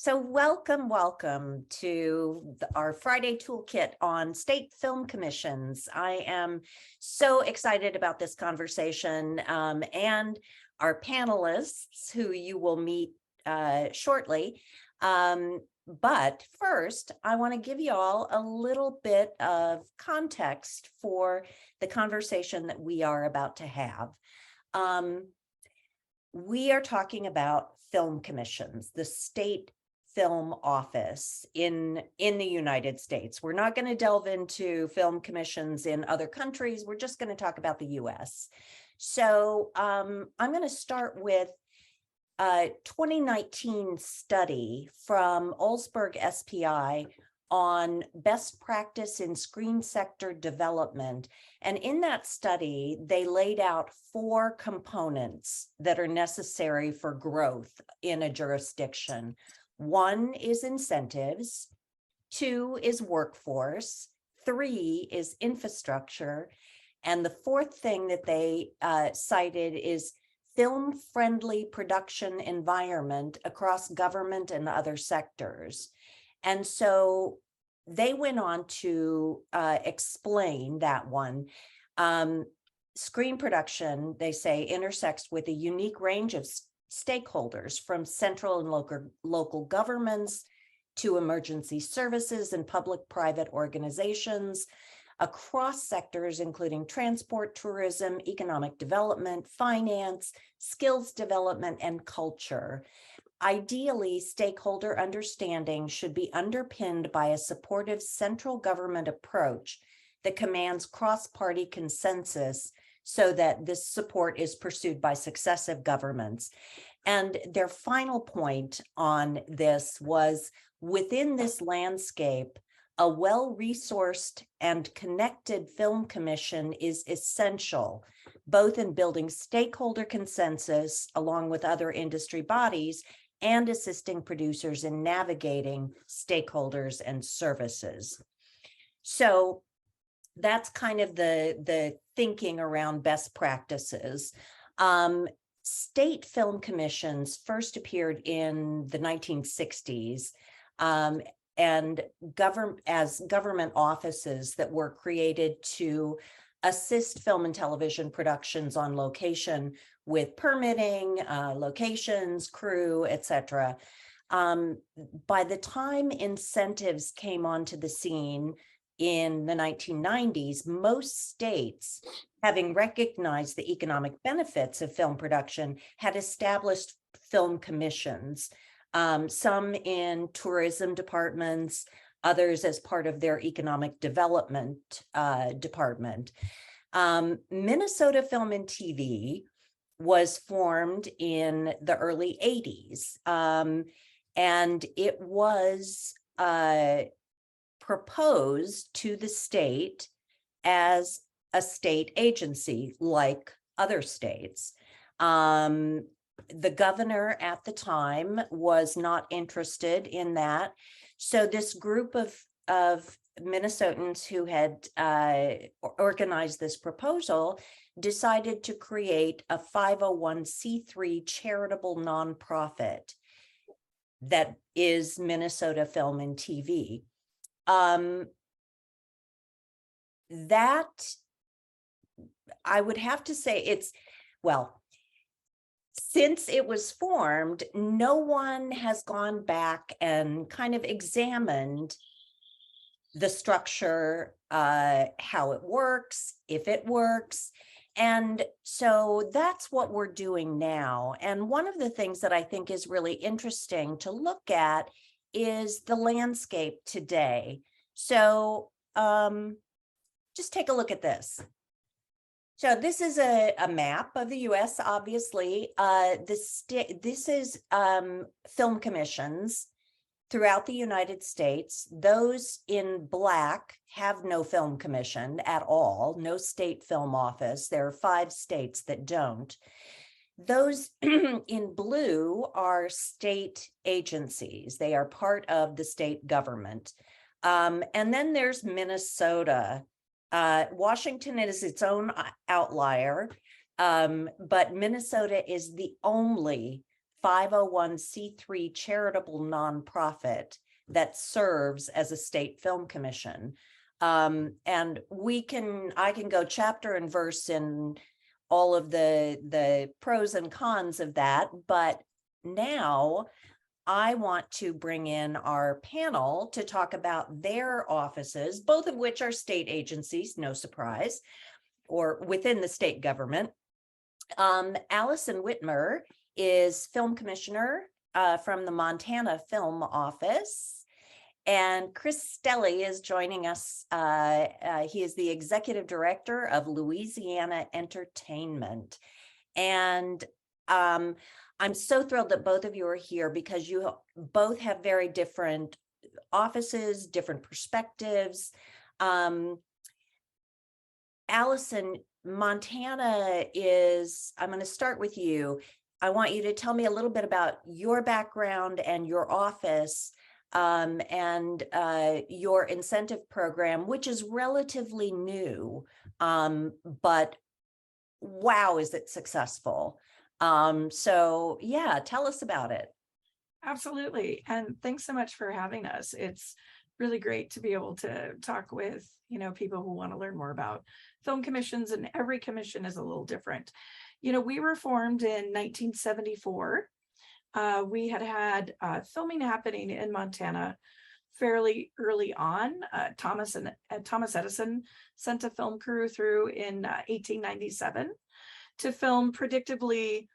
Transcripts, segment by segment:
So welcome to our Friday Toolkit on state film commissions. I am so excited about this conversation and our panelists who you will meet shortly. But first, I want to give you all a little bit of context for the conversation that we are about to have. We are talking about film commissions, the state film office in the United States. We're not going to delve into film commissions in other countries. We're just going to talk about the US. So I'm going to start with a 2019 study from Olsberg SPI on best practice in screen sector development. And in that study, they laid out 4 components that are necessary for growth in a jurisdiction. 1 is incentives, 2 is workforce, 3 is infrastructure, and the 4th thing that they cited is film-friendly production environment across government and other sectors. And so they went on to explain that one. Screen production, they say, intersects with a unique range of stakeholders, from central and local governments to emergency services and public-private organizations, across sectors including transport, tourism, economic development, finance, skills development, and culture. Ideally, stakeholder understanding should be underpinned by a supportive central government approach that commands cross-party consensus so that this support is pursued by successive governments. And their final point on this was, within this landscape, a well-resourced and connected film commission is essential, both in building stakeholder consensus along with other industry bodies and assisting producers in navigating stakeholders and services. So that's kind of the thinking around best practices. State film commissions first appeared in the 1960s and as government offices that were created to assist film and television productions on location with permitting, locations, crew, etc. By the time incentives came onto the scene in the 1990s, most states, having recognized the economic benefits of film production, had established film commissions, some in tourism departments, others as part of their economic development department. Minnesota Film and TV was formed in the early 80s, and it was proposed to the state as a state agency like other states. The governor at the time was not interested in that. So this group of Minnesotans who had organized this proposal decided to create a 501c3 charitable nonprofit that is Minnesota Film and TV. That, I would have to say, since it was formed, no one has gone back and kind of examined the structure, how it works, if it works. And so that's what we're doing now. And one of the things that I think is really interesting to look at is the landscape today. So just take a look at this. So this is a map of the US, obviously. This is film commissions throughout the United States. Those in black have no film commission at all, no state film office. There are 5 states that don't. Those in blue are state agencies. They are part of the state government. And then there's Minnesota. Washington is its own outlier, but Minnesota is the only 501c3 charitable nonprofit that serves as a state film commission. And I can go chapter and verse in all of the pros and cons of that, but now I want to bring in our panel to talk about their offices, both of which are state agencies, no surprise, or within the state government. Allison Whitmer is film commissioner from the Montana Film Office. And Chris Stelly is joining us. He is the executive director of Louisiana Entertainment. And I'm so thrilled that both of you are here because you both have very different offices, different perspectives. Allison, Montana is, I'm going to start with you. I want you to tell me a little bit about your background and your office and your incentive program, which is relatively new, but wow, is it successful? So yeah, tell us about it. Absolutely. And thanks so much for having us. It's really great to be able to talk with, people who want to learn more about film commissions, and every commission is a little different. We were formed in 1974. We had filming happening in Montana fairly early on. Thomas Edison sent a film crew through in 1897 to film predictably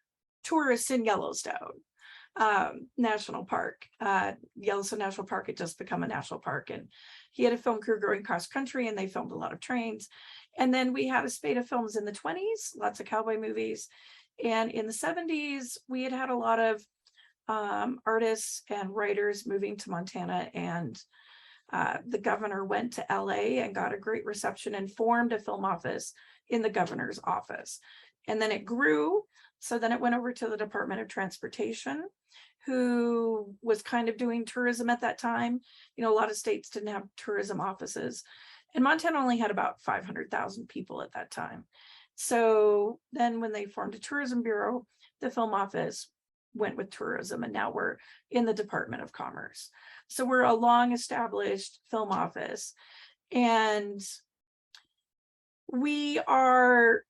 tourists in Yellowstone National Park. Yellowstone National Park had just become a national park, and he had a film crew going cross country, and they filmed a lot of trains. And then we had a spate of films in the 1920s, lots of cowboy movies. And in the 1970s, we had a lot of artists and writers moving to Montana, and the governor went to LA and got a great reception and formed a film office in the governor's office. And then it grew. So then it went over to the Department of Transportation, who was kind of doing tourism at that time. A lot of states didn't have tourism offices, and Montana only had about 500,000 people at that time. So then when they formed a tourism bureau, the film office went with tourism, and now we're in the Department of Commerce. So we're a long established film office, and we are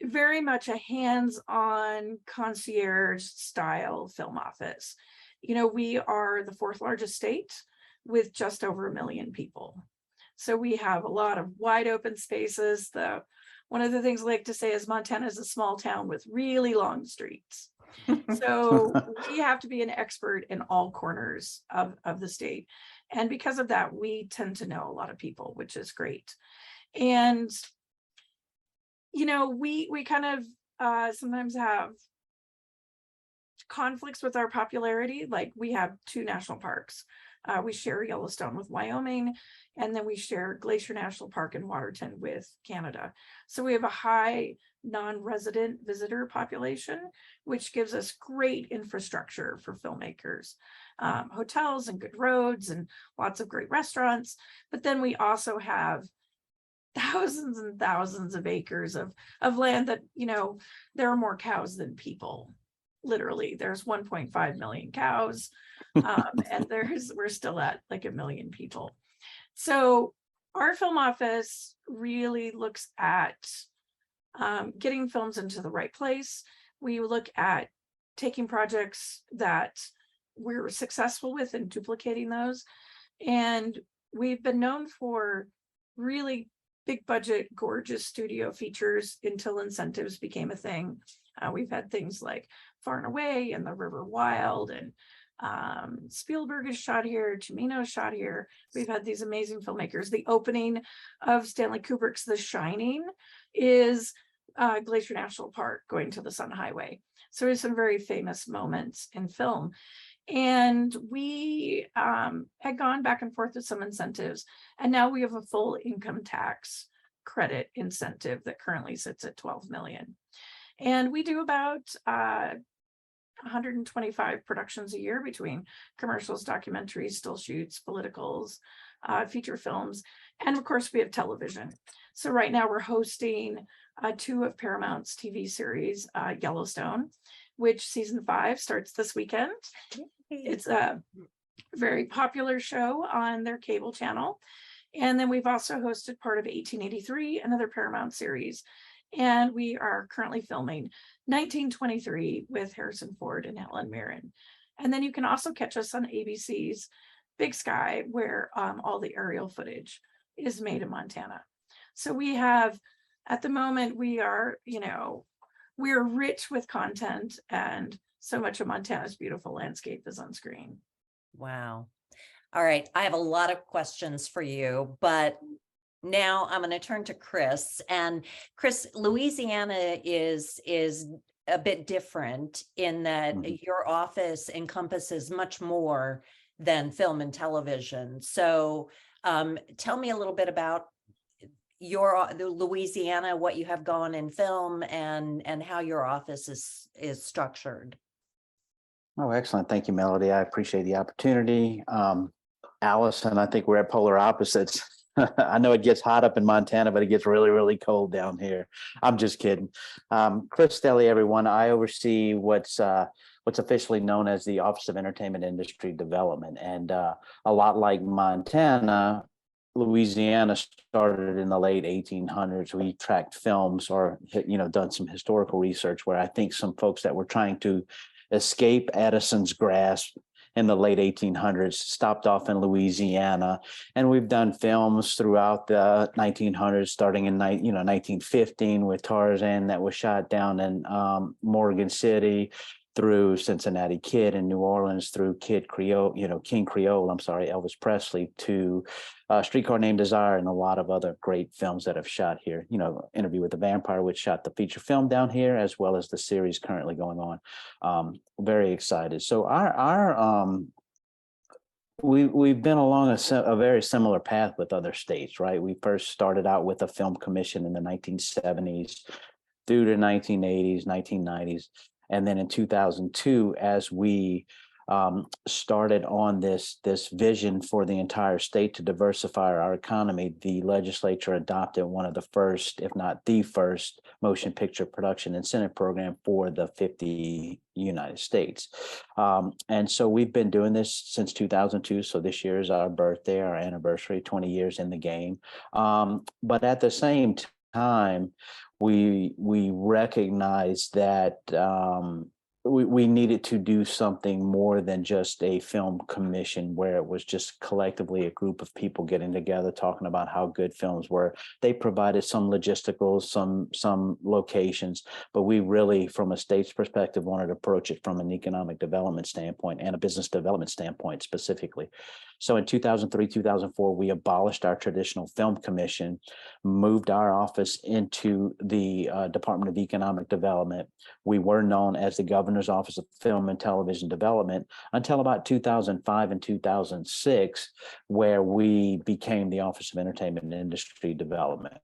very much a hands-on concierge style film office. We are the fourth largest state with just over 1 million people. So we have a lot of wide open spaces. One of the things I like to say is Montana is a small town with really long streets. So we have to be an expert in all corners of the state. And because of that, we tend to know a lot of people, which is great. And we kind of sometimes have conflicts with our popularity. Like, we have 2 national parks. We share Yellowstone with Wyoming, and then we share Glacier National Park in Waterton with Canada. So we have a high non-resident visitor population, which gives us great infrastructure for filmmakers, hotels and good roads and lots of great restaurants. But then we also have thousands and thousands of acres of land that, there are more cows than people. Literally, there's 1.5 million cows, and we're still at like 1 million people. So our film office really looks at getting films into the right place. We look at taking projects that we're successful with and duplicating those. And we've been known for really big budget, gorgeous studio features until incentives became a thing. We've had things like Far and Away and The River Wild, and Spielberg is shot here, Cimino is shot here. We've had these amazing filmmakers. The opening of Stanley Kubrick's The Shining is Glacier National Park going to the Sun Highway. So there's some very famous moments in film. And we had gone back and forth with some incentives, and now we have a full income tax credit incentive that currently sits at 12 million. And we do about 125 productions a year between commercials, documentaries, still shoots, politicals, feature films, and of course we have television. So right now we're hosting 2 of Paramount's TV series, Yellowstone. which season 5 starts this weekend. It's a very popular show on their cable channel. And then we've also hosted part of 1883, another Paramount series. And we are currently filming 1923 with Harrison Ford and Helen Mirren. And then you can also catch us on ABC's Big Sky, where all the aerial footage is made in Montana. So we have, at the moment, we are rich with content, and so much of Montana's beautiful landscape is on screen. Wow. All right. I have a lot of questions for you, but now I'm going to turn to Chris. And Chris, Louisiana is a bit different in that your office encompasses much more than film and television. So tell me a little bit about the Louisiana, what you have going in film, and how your office is structured. Oh, excellent. Thank you, Melody. I appreciate the opportunity. Allison, I think we're at polar opposites. I know it gets hot up in Montana, but it gets really, really cold down here. I'm just kidding. Chris Stelly, everyone. I oversee what's officially known as the Office of Entertainment Industry Development. And a lot like Montana, Louisiana started in the late 1800s. We tracked films or, done some historical research where I think some folks that were trying to escape Edison's grasp in the late 1800s stopped off in Louisiana. And we've done films throughout the 1900s, starting in 1915 with Tarzan that was shot down in Morgan City, through Cincinnati Kid in New Orleans, through King Creole, Elvis Presley, to Streetcar Named Desire, and a lot of other great films that have shot here. Interview with the Vampire, which shot the feature film down here, as well as the series currently going on. Very excited. So we've been along a very similar path with other states, right? We first started out with a film commission in the 1970s through the 1980s, 1990s. And then in 2002, as we started on this vision for the entire state to diversify our economy, the legislature adopted one of the first, if not the first, motion picture production incentive program for the 50 United States. And so we've been doing this since 2002. So this year is our birthday, our anniversary, 20 years in the game. But at the same time, we recognize that we needed to do something more than just a film commission where it was just collectively a group of people getting together talking about how good films were. They provided some logisticals, some locations, but we really, from a state's perspective, wanted to approach it from an economic development standpoint and a business development standpoint specifically. So in 2003, 2004, we abolished our traditional film commission, moved our office into the Department of Economic Development. We were known as the Governor's Office of Film and Television Development until about 2005 and 2006, where we became the Office of Entertainment and Industry Development.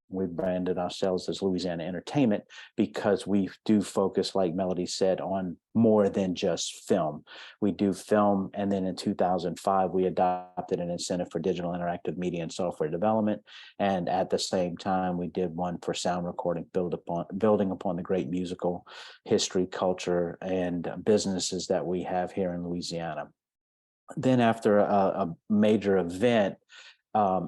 We branded ourselves as Louisiana Entertainment because we do focus, like Melody said, on more than just film. We do film, and then in 2005, we adopted an incentive for digital interactive media and software development. And at the same time, we did one for sound recording, building upon the great musical history, culture, and businesses that we have here in Louisiana. Then after a major event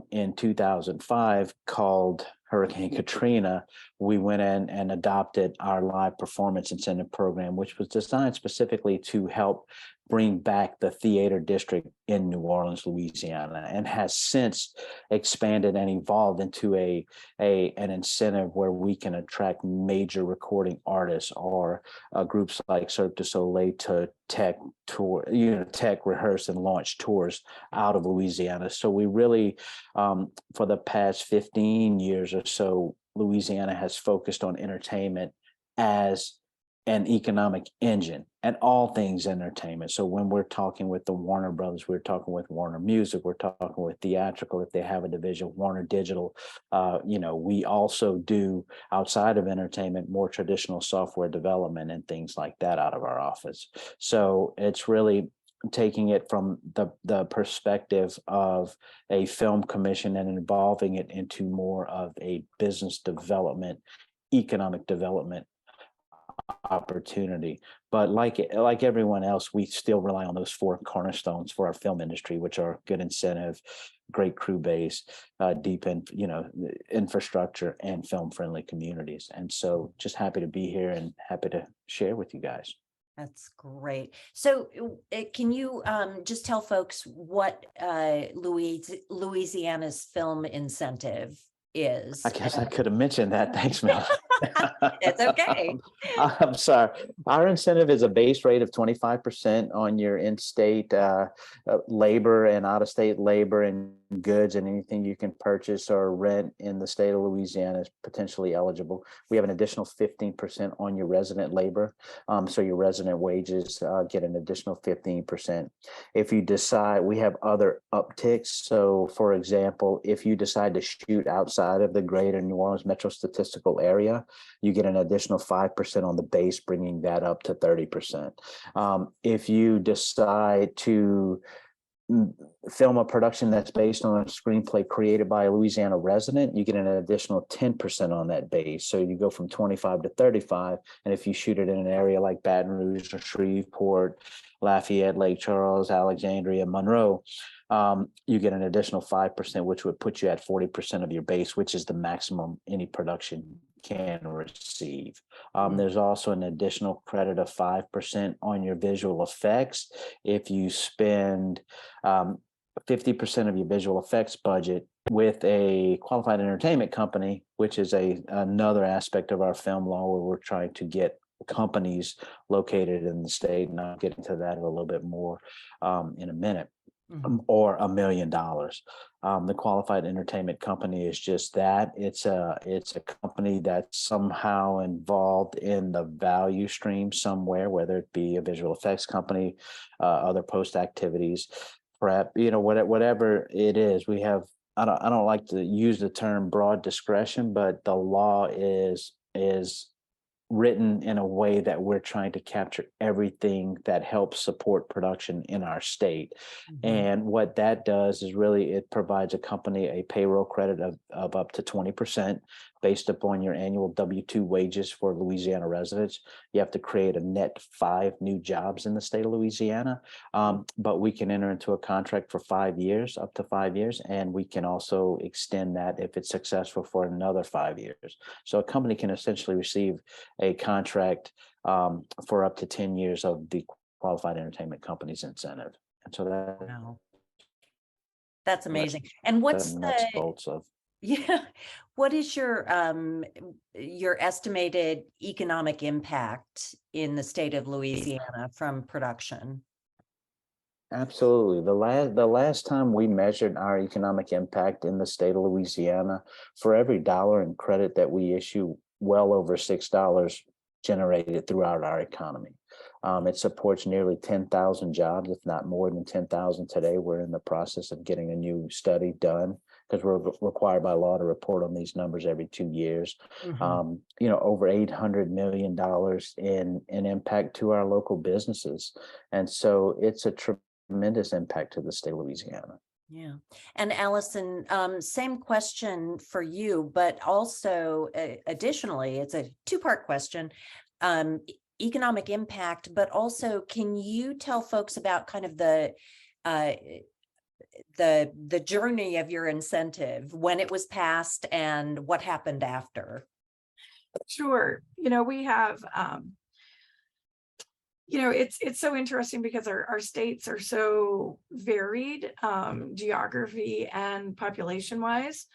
in 2005 called Hurricane Katrina, we went in and adopted our live performance incentive program, which was designed specifically to help bring back the theater district in New Orleans, Louisiana, and has since expanded and evolved into an incentive where we can attract major recording artists or groups like Cirque du Soleil to tech rehearse and launch tours out of Louisiana. So we really, for the past 15 years or so, Louisiana has focused on entertainment as an economic engine and all things entertainment. So when we're talking with the Warner Brothers, we're talking with Warner Music, we're talking with theatrical, if they have a division, Warner Digital. We also do, outside of entertainment, more traditional software development and things like that out of our office. So it's really taking it from the perspective of a film commission and involving it into more of a business development, economic development opportunity. But like everyone else, we still rely on those four cornerstones for our film industry, which are good incentive, great crew base, deep in infrastructure, and film friendly communities. And so just happy to be here and happy to share with you guys. That's great. So can you just tell folks what Louisiana's film incentive is? I guess I could have mentioned that. Thanks, Mel. It's okay. I'm sorry. Our incentive is a base rate of 25% on your in-state labor and out-of-state labor and goods, and anything you can purchase or rent in the state of Louisiana is potentially eligible. We have an additional 15% on your resident labor. So your resident wages get an additional 15%. If you decide, we have other upticks. So for example, if you decide to shoot outside of the greater New Orleans metro statistical area, you get an additional 5% on the base, bringing that up to 30%. If you decide to film a production that's based on a screenplay created by a Louisiana resident, you get an additional 10% on that base. So you go from 25 to 35. And if you shoot it in an area like Baton Rouge or Shreveport, Lafayette, Lake Charles, Alexandria, Monroe, you get an additional 5%, which would put you at 40% of your base, which is the maximum any production can receive. There's also an additional credit of 5% on your visual effects. If you spend 50% of your visual effects budget with a qualified entertainment company, which is another aspect of our film law where we're trying to get companies located in the state, and I'll get into that a little bit more in a minute. Or $1 million. The qualified entertainment company is just that. It's a company that's somehow involved in the value stream somewhere, whether it be a visual effects company, other post activities, prep, whatever it is. We have. I don't like to use the term broad discretion, but the law is written in a way that we're trying to capture everything that helps support production in our state. And what that does is really, it provides a company a payroll credit of up to 20% based upon your annual W-2 wages for Louisiana residents. You have to create a net 5 new jobs in the state of Louisiana, but we can enter into a contract for 5 years, up to 5 years, and we can also extend that if it's successful for another 5 years. So a company can essentially receive a contract for up to 10 years of the qualified entertainment company's incentive. And so that's amazing. And what's the nuts and bolts of? Yeah. What is your estimated economic impact in the state of Louisiana from production? Absolutely. The last time we measured our economic impact in the state of Louisiana, for every dollar in credit that we issue, well over $6 generated throughout our economy. It supports nearly 10,000 jobs, if not more than 10,000 today. We're in the process of getting a new study done because we're required by law to report on these numbers every 2 years. Over $800 million in impact to our local businesses. And so it's a tremendous impact to the state of Louisiana. Yeah. And Allison, same question for you, but also additionally, it's a 2-part question. Economic impact, but also can you tell folks about kind of the journey of your incentive, when it was passed and what happened after? Sure. We have, it's so interesting because our states are so varied, geography and population wise.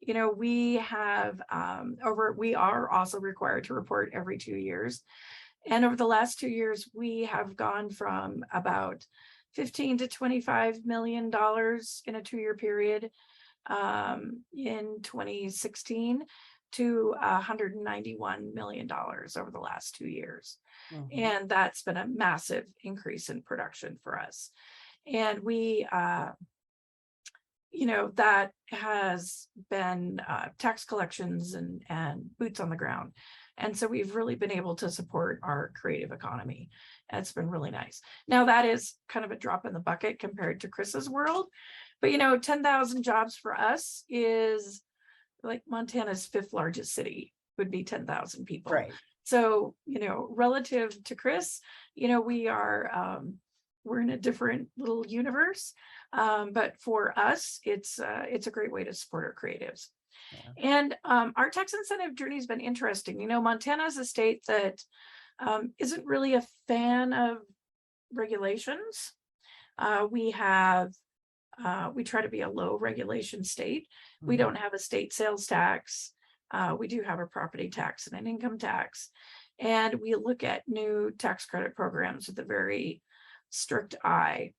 We have we are also required to report every 2 years. And over the last 2 years, we have gone from about $15 to $25 million in a 2-year period in 2016 to $191 million over the last 2 years. And that's been a massive increase in production for us. And we, that has been tax collections and boots on the ground. And so we've really been able to support our creative economy. And it's been really nice. Now that is kind of a drop in the bucket compared to Chris's world. But 10,000 jobs for us is like Montana's 5th largest city would be 10,000 people. Right. So, relative to Chris, we're in a different little universe. But for us, it's a great way to support our creatives. Yeah. And our tax incentive journey has been interesting. Montana is a state that isn't really a fan of regulations. We try to be a low regulation state. We don't have a state sales tax. We do have a property tax and an income tax. And we look at new tax credit programs with a very strict eye.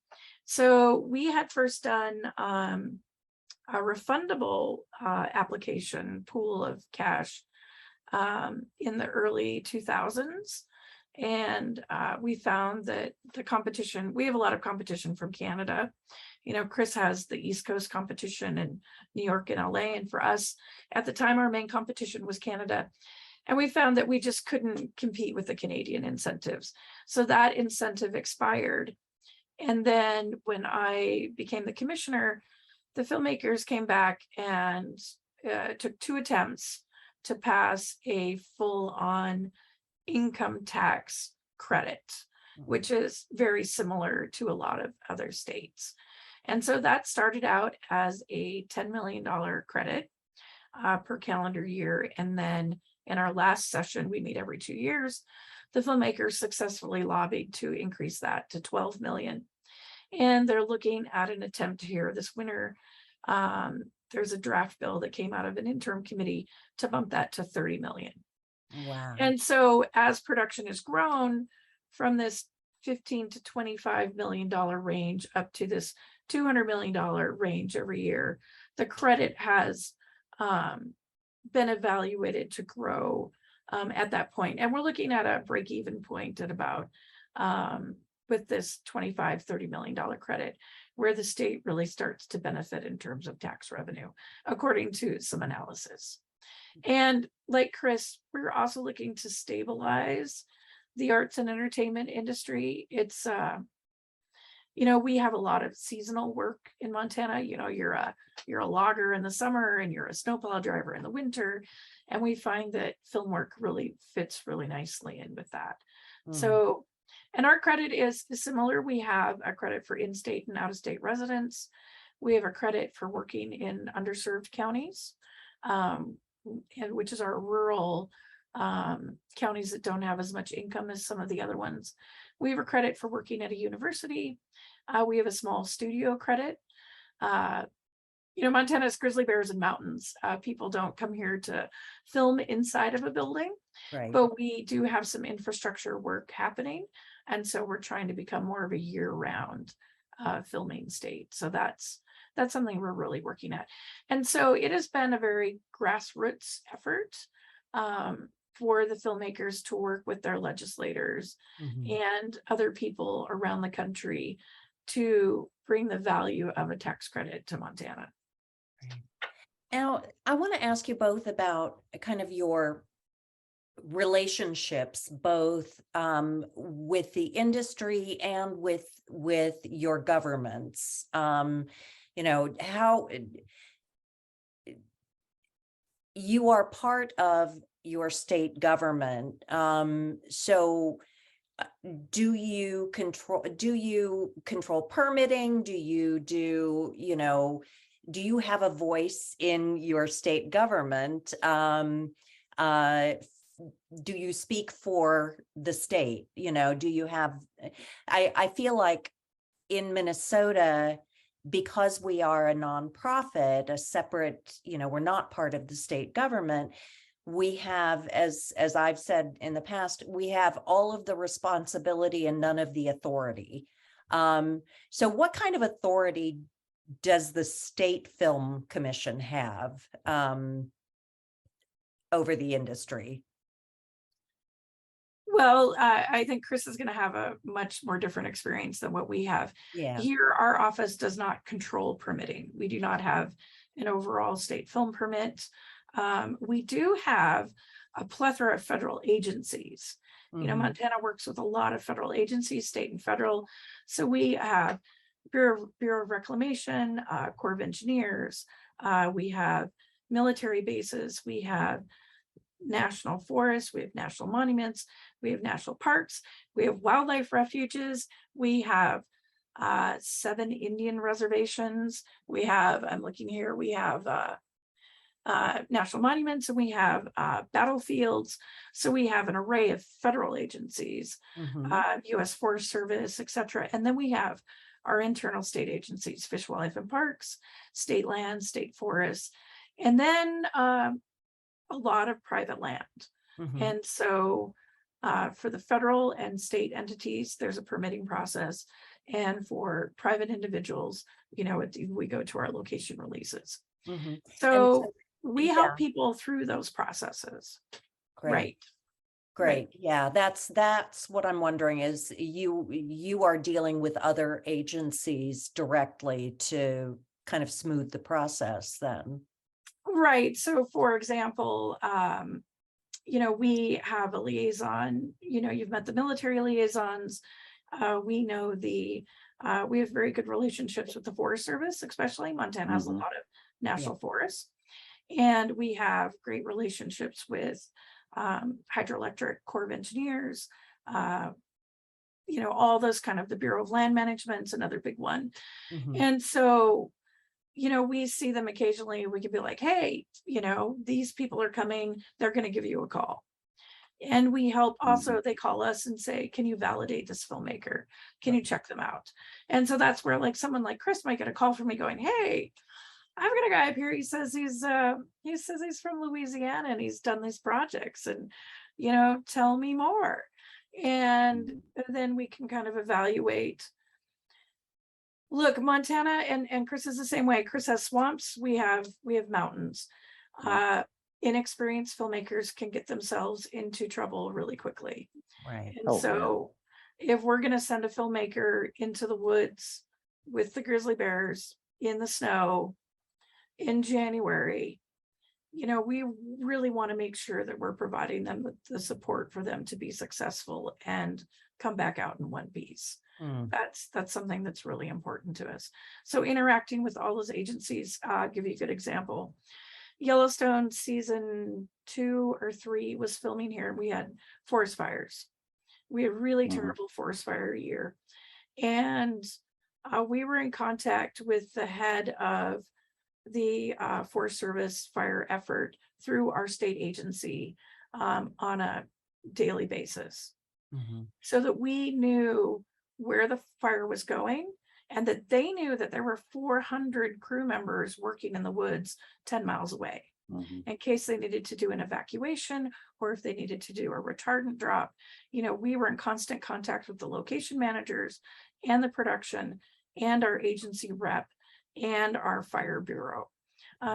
So we had first done a refundable application pool of cash in the early 2000s. And we found that we have a lot of competition from Canada. Chris has the East Coast competition in New York and LA. And for us at the time, our main competition was Canada. And we found that we just couldn't compete with the Canadian incentives. So that incentive expired. And then when I became the commissioner, the filmmakers came back and took 2 attempts to pass a full-on income tax credit, which is very similar to a lot of other states. And so that started out as a $10 million credit per calendar year. And then in our last session, we meet every 2 years, the filmmakers successfully lobbied to increase that to 12 million. And they're looking at an attempt here this winter. There's a draft bill that came out of an interim committee to bump that to 30 million. Wow. And so as production has grown from this $15 to $25 million range up to this $200 million range every year, the credit has been evaluated to grow at that point. And we're looking at a break-even point at about with this $25-30 million credit, where the state really starts to benefit in terms of tax revenue, according to some analysis. And like Chris, we're also looking to stabilize the arts and entertainment industry. It's, we have a lot of seasonal work in Montana. You're a logger in the summer and you're a snowplow driver in the winter. And we find that film work really fits really nicely in with that. So, and our credit is similar. We have a credit for in-state and out-of-state residents. We have a credit for working in underserved counties, and which is our rural counties that don't have as much income as some of the other ones. We have a credit for working at a university. We have a small studio credit. Montana's grizzly bears and mountains. People don't come here to film inside of a building, Right. but we do have some infrastructure work happening. And so we're trying to become more of a year-round filming state. So that's something we're really working at. And so it has been a very grassroots effort for the filmmakers to work with their legislators and other people around the country to bring the value of a tax credit to Montana. Now, I want to ask you both about kind of your relationships, both with the industry and with your governments. How you are part of your state government. So do you control permitting? Do you have a voice in your state government? Do you speak for the state? Do you have, I feel like in Minnesota, because we are a nonprofit, a separate, we're not part of the state government, we have, as I've said in the past, we have all of the responsibility and none of the authority. So what kind of authority does the State Film Commission have over the industry? Well, I think Chris is going to have a much more different experience than what we have. Yeah. Here, our office does not control permitting. We do not have an overall state film permit. We do have a plethora of federal agencies. Montana works with a lot of federal agencies, state and federal. So we have Bureau of Reclamation, Corps of Engineers. We have military bases. We have national forests, we have national monuments, we have national parks, we have wildlife refuges, we have 7 Indian reservations. We have, I'm looking here, we have national monuments, and we have battlefields. So we have an array of federal agencies, U.S. Forest Service, etc. And then we have our internal state agencies, Fish, Wildlife, and Parks, state land, state forests, and then a lot of private land. And so for the federal and state entities, there's a permitting process. And for private individuals, you know, we go to our location releases. So we help people through those processes. Great. Great. Yeah, that's what I'm wondering is you are dealing with other agencies directly to kind of smooth the process then. Right. So for example, you know, we have a liaison, you know, you've met the military liaisons. We know we have very good relationships with the Forest Service, especially Montana has a lot of national forests. And we have great relationships with Hydroelectric Corps of Engineers, you know, all those kind of the Bureau of Land Management is another big one. And so, you know, we see them occasionally, we can be like, hey, you know, these people are coming, they're going to give you a call. And we help also, they call us and say, can you validate this filmmaker? Can you check them out? And so that's where like someone like Chris might get a call from me going, hey, I've got a guy up here. He says he's from Louisiana and he's done these projects, and, you know, tell me more. And then we can kind of evaluate. Look, Montana and Chris is the same way. Chris has swamps. We have mountains. Inexperienced filmmakers can get themselves into trouble really quickly. Right. And so if we're going to send a filmmaker into the woods with the grizzly bears in the snow in January, you know, we really want to make sure that we're providing them with the support for them to be successful and come back out in one piece. That's something that's really important to us. So interacting with all those agencies, I'll give you a good example. Yellowstone season 2 or 3 was filming here. We had forest fires. We had really terrible forest fire year. And we were in contact with the head of the Forest Service fire effort through our state agency on a daily basis. So that we knew where the fire was going, and that they knew that there were 400 crew members working in the woods 10 miles away in case they needed to do an evacuation or if they needed to do a retardant drop. You know, we were in constant contact with the location managers and the production and our agency rep and our fire bureau.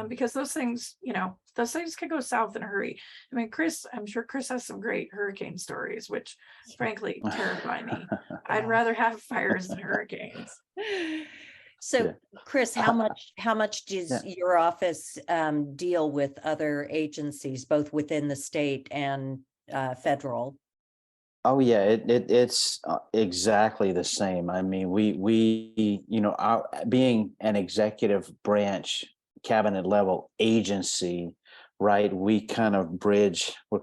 Because those things, you know, those things can go south in a hurry. I mean, I'm sure Chris has some great hurricane stories, which frankly terrify me. I'd rather have fires than hurricanes. So Chris, how much does your office deal with other agencies, both within the state and federal? Oh yeah, it's exactly the same. I mean, we you know, being an executive branch cabinet level agency, right? We kind of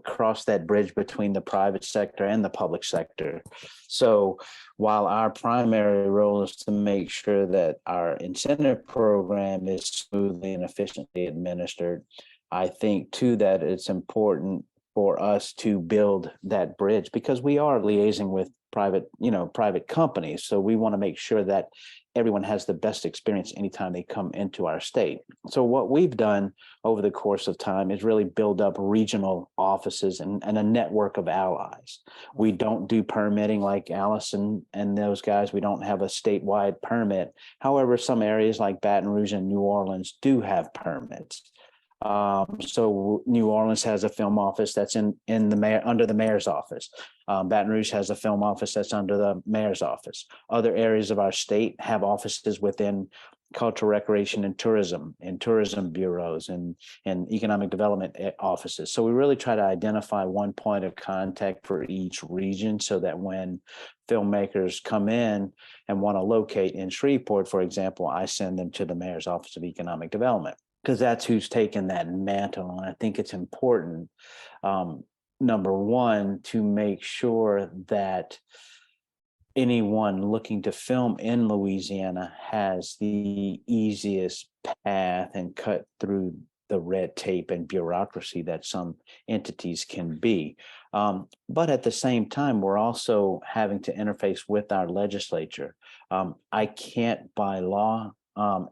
cross that bridge between the private sector and the public sector. So while our primary role is to make sure that our incentive program is smoothly and efficiently administered, I think too that it's important for us to build that bridge because we are liaising with private companies. So we want to make sure that everyone has the best experience anytime they come into our state. So what we've done over the course of time is really build up regional offices and a network of allies. We don't do permitting like Allison and those guys. We don't have a statewide permit. However, some areas like Baton Rouge and New Orleans do have permits. So New Orleans has a film office that's under the mayor's office. Baton Rouge has a film office that's under the mayor's office. Other areas of our state have offices within cultural recreation and tourism bureaus and economic development offices. So we really try to identify one point of contact for each region so that when filmmakers come in and want to locate in Shreveport, for example, I send them to the mayor's office of economic development. because that's who's taken that mantle. And I think it's important, number one, to make sure that anyone looking to film in Louisiana has the easiest path and cut through the red tape and bureaucracy that some entities can be. But at the same time, we're also having to interface with our legislature. I can't by law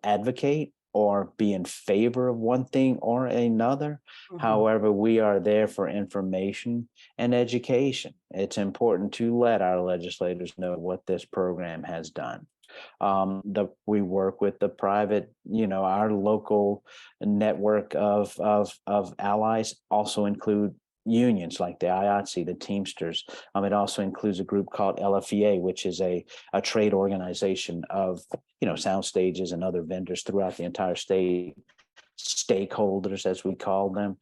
advocate or be in favor of one thing or another. However, we are there for information and education. It's important to let our legislators know what this program has done. We work with the private, our local network of allies also include unions like the IATSE, the Teamsters. It also includes a group called LFEA, which is a trade organization of, sound stages and other vendors throughout the entire state, stakeholders, as we call them.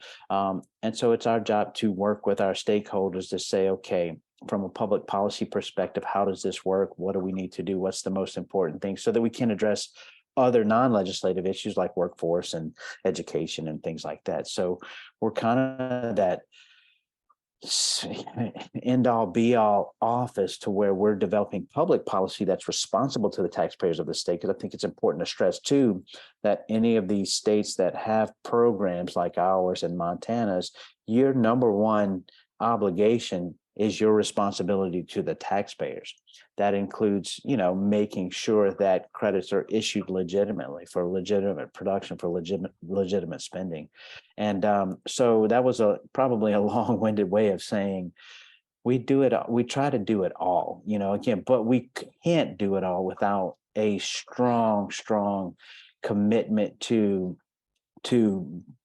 And so it's our job to work with our stakeholders to say, okay, from a public policy perspective, how does this work? What do we need to do? What's the most important thing so that we can address other non-legislative issues like workforce and education and things like that. So we're kind of that end all be all office to where we're developing public policy that's responsible to the taxpayers of the state. Because I think it's important to stress too that any of these states that have programs like ours and Montana's, your number one obligation is your responsibility to the taxpayers. That includes, making sure that credits are issued legitimately for legitimate production, for legitimate spending. And so that was probably a long-winded way of saying we try to do it all, again, but we can't do it all without a strong commitment to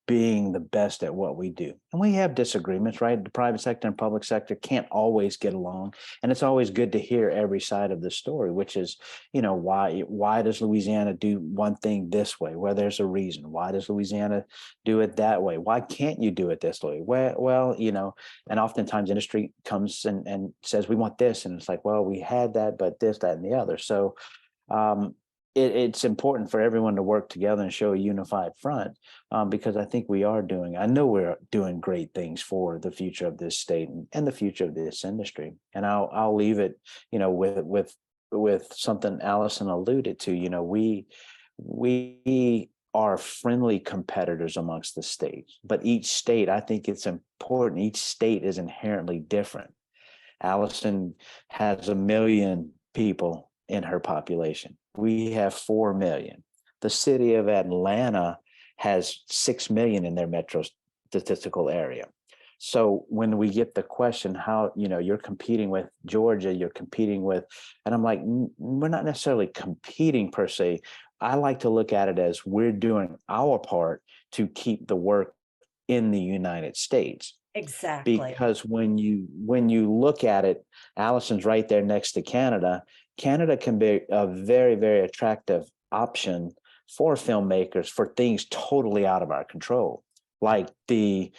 being the best at what we do. And we have disagreements, right? The private sector and public sector can't always get along. And it's always good to hear every side of the story, which is, why does Louisiana do one thing this way? Well, there's a reason. Why does Louisiana do it that way? Why can't you do it this way? Well, and oftentimes industry comes and says, we want this. And it's like, well, we had that, but this, that, and the other. So it's important for everyone to work together and show a unified front, because I think I know we're doing great things for the future of this state and the future of this industry. And I'll leave it, with something Allison alluded to. We are friendly competitors amongst the states, but each state, I think it's important. Each state is inherently different. Allison has 1 million people in her population. We have 4 million. The city of Atlanta has 6 million in their metro statistical area. So when we get the question, how, you're competing with Georgia, you're competing with, and I'm like, we're not necessarily competing per se. I like to look at it as we're doing our part to keep the work in the United States. Exactly. Because when you look at it, Allison's right there next to Canada. Canada can be a very, very attractive option for filmmakers for things totally out of our control, like the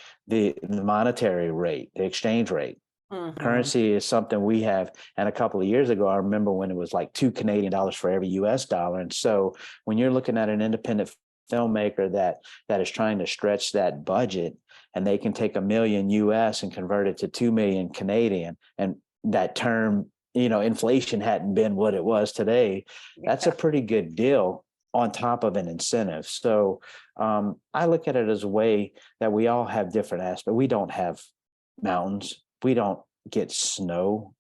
monetary rate, the exchange rate. Currency is something we have. And a couple of years ago, I remember when it was like $2 Canadian for every US dollar. And so when you're looking at an independent filmmaker that is trying to stretch that budget, and they can take $1 million US and convert it to 2 million Canadian, and that term, inflation hadn't been what it was today, that's a pretty good deal on top of an incentive. So I look at it as a way that we all have different aspects. We don't have mountains. We don't get snow,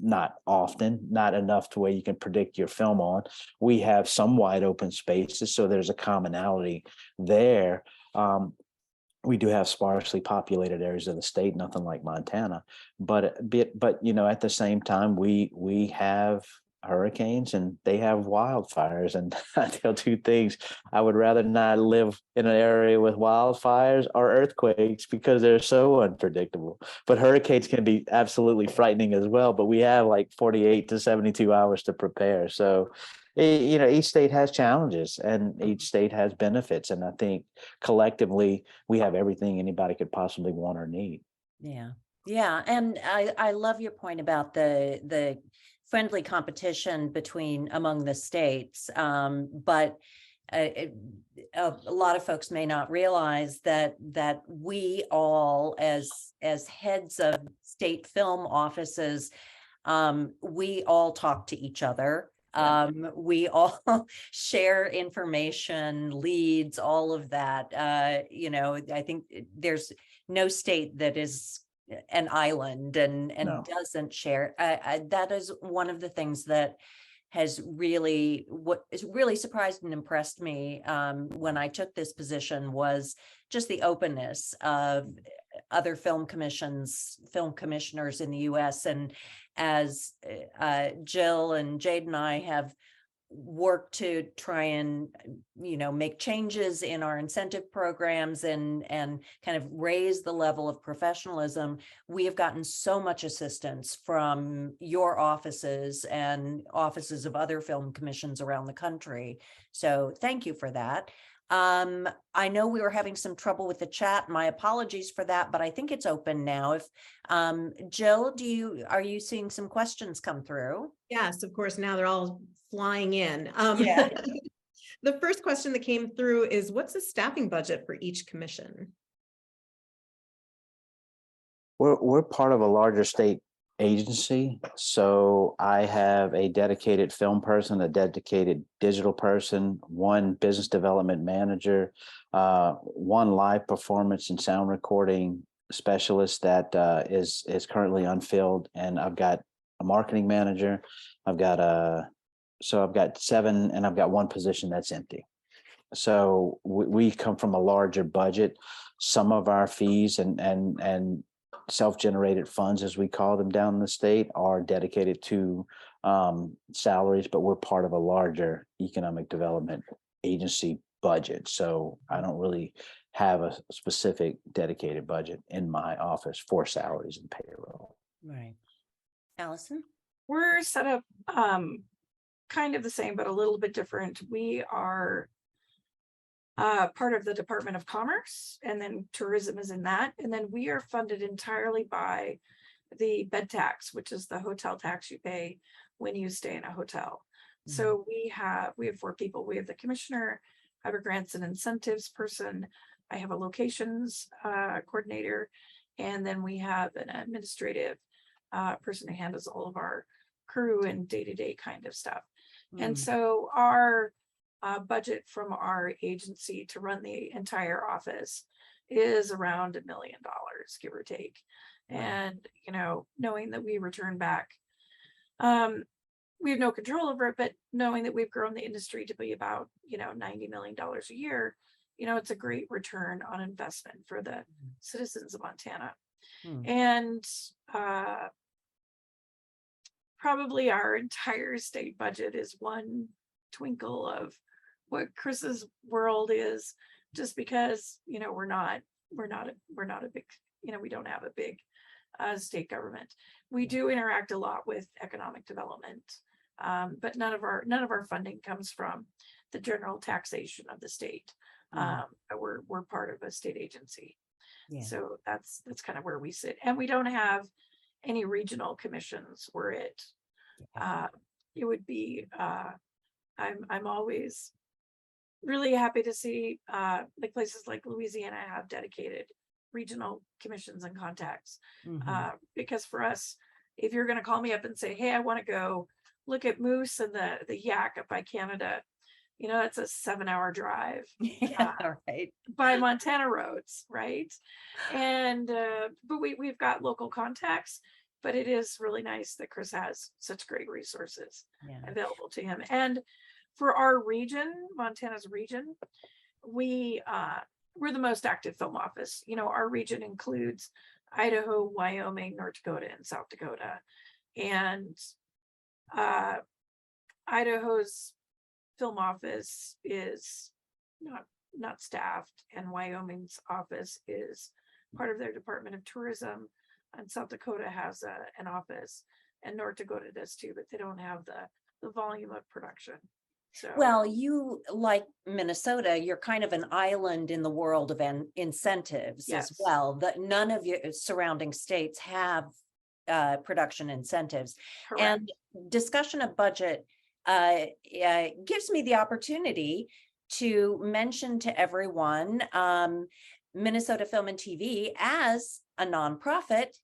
not often, not enough to where you can predict your film on. We have some wide open spaces, so there's a commonality there. We do have sparsely populated areas of the state, nothing like Montana, but at the same time, we have hurricanes and they have wildfires. And I tell two things: I would rather not live in an area with wildfires or earthquakes because they're so unpredictable. But hurricanes can be absolutely frightening as well. But we have like 48 to 72 hours to prepare. So each state has challenges and each state has benefits. And I think collectively we have everything anybody could possibly want or need. Yeah. Yeah. And I love your point about the friendly competition among the states. But a lot of folks may not realize that we all, as heads of state film offices, we all talk to each other. Yeah. We all share information, leads, all of that. I think there's no state that is an island and No. doesn't share. That is one of the things that has really, what is really surprised and impressed me when I took this position was just the openness of other film commissioners in the US. And as Jill and Jade and I have worked to try and make changes in our incentive programs and kind of raise the level of professionalism, we have gotten so much assistance from your offices and offices of other film commissions around the country. So thank you for that. I know we were having some trouble with the chat. My apologies for that, but I think it's open now. If Jill, are you seeing some questions come through? Yes, of course. Now they're all flying in. Yeah. The first question that came through is, what's the staffing budget for each commission? We're part of a larger state agency. So I have a dedicated film person, a dedicated digital person, one business development manager, one live performance and sound recording specialist that is currently unfilled. And I've got a marketing manager. I've got 7, and I've got one position that's empty. So we come from a larger budget. Some of our fees and self-generated funds, as we call them down in the state, are dedicated to salaries, but we're part of a larger economic development agency budget. So I don't really have a specific dedicated budget in my office for salaries and payroll. Right. Allison? We're set up kind of the same, but a little bit different. We are part of the Department of Commerce, and then tourism is in that. And then we are funded entirely by the bed tax, which is the hotel tax you pay when you stay in a hotel. Mm-hmm. So we have 4 people. We have the commissioner, I have a grants and incentives person, I have a locations coordinator, and then we have an administrative person who handles all of our crew and day-to-day kind of stuff. And so our budget from our agency to run the entire office is around $1 million, give or take. And, knowing that we return back, we have no control over it, but knowing that we've grown the industry to be about, $90 million a year, it's a great return on investment for the citizens of Montana. And probably our entire state budget is one twinkle of what Chris's world is, just because we're not a big, we don't have a big state government. We do interact a lot with economic development, but none of our funding comes from the general taxation of the state. We're part of a state agency. So that's kind of where we sit, and we don't have any regional commissions where it would be. I'm always really happy to see like places like Louisiana have dedicated regional commissions and contacts, because for us, if you're going to call me up and say, hey, I want to go look at moose and the yak up by Canada, it's a 7-hour drive Right, by Montana roads, right? And but we've got local contacts, but it is really nice that Chris has such great resources available to him. And for our region, Montana's region, we're the most active film office. Our region includes Idaho, Wyoming, North Dakota, and South Dakota. And Idaho's film office is not staffed, and Wyoming's office is part of their Department of Tourism, and South Dakota has an office, and North Dakota does too, but they don't have the volume of production. So, well, you, like Minnesota, you're kind of an island in the world of incentives as well. That none of your surrounding states have production incentives. Correct. And discussion of budget gives me the opportunity to mention to everyone, Minnesota Film and TV, as a nonprofit,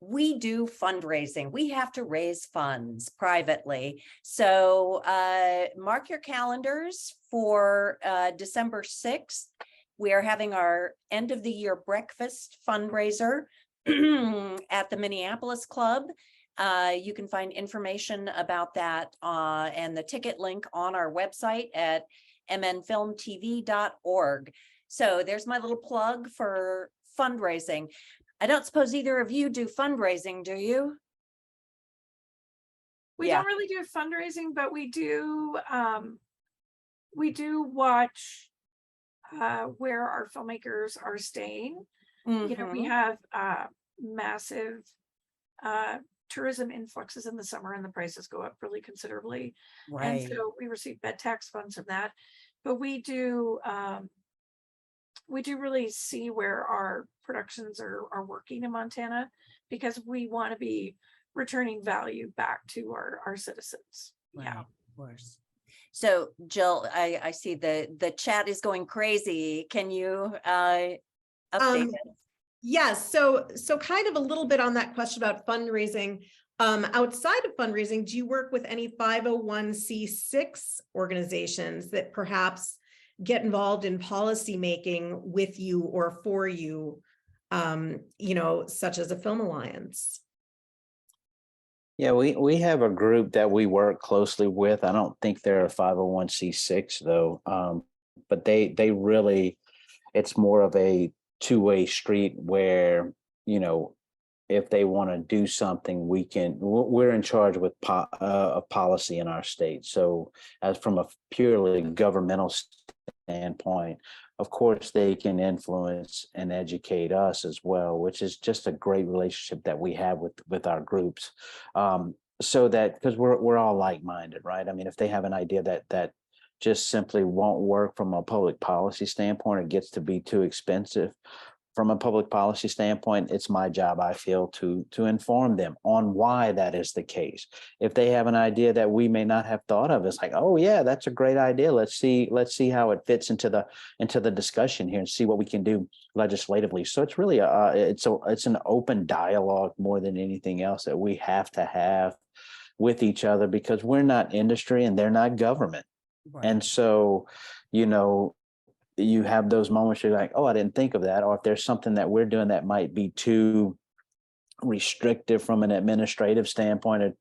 we do fundraising. We have to raise funds privately. So mark your calendars for December 6th. We are having our end of the year breakfast fundraiser at the Minneapolis Club. You can find information about that and the ticket link on our website at mnfilmtv.org. So there's my little plug for fundraising. I don't suppose either of you do fundraising, do you? We Yeah. don't really do fundraising, but we do watch where our filmmakers are staying. You know, we Mhm. have massive tourism influxes in the summer, and the prices go up really considerably. And Right. so we receive bed tax funds from that. But we do really see where our productions are working in Montana, because we want to be returning value back to our citizens. Right, Yeah. of course. So Jill, I see the chat is going crazy. Can you update Um, us? Yes, so kind of a little bit on that question about fundraising. Outside of fundraising, do you work with any 501c6 organizations that perhaps get involved in policy making with you or for you, you know, such as a Film Alliance? Yeah, we have a group that we work closely with. I don't think they're a 501c6 though. But they really, it's more of a two-way street where, you know, if they want to do something, we're in charge with of policy in our state. So as from a purely governmental standpoint, of course, they can influence and educate us as well, which is just a great relationship that we have with our groups. So that, because we're all like-minded, right? I mean, if they have an idea that just simply won't work from a public policy standpoint, it gets to be too expensive from a public policy standpoint, it's my job, I feel, to inform them on why that is the case. If they have an idea that we may not have thought of, it's like, oh yeah, that's a great idea. Let's see how it fits into the discussion here and see what we can do legislatively. So it's really it's an open dialogue more than anything else that we have to have with each other, because we're not industry and they're not government. Right. And so, you know, you have those moments you're like, oh, I didn't think of that. Or if there's something that we're doing that might be too restrictive from an administrative standpoint, or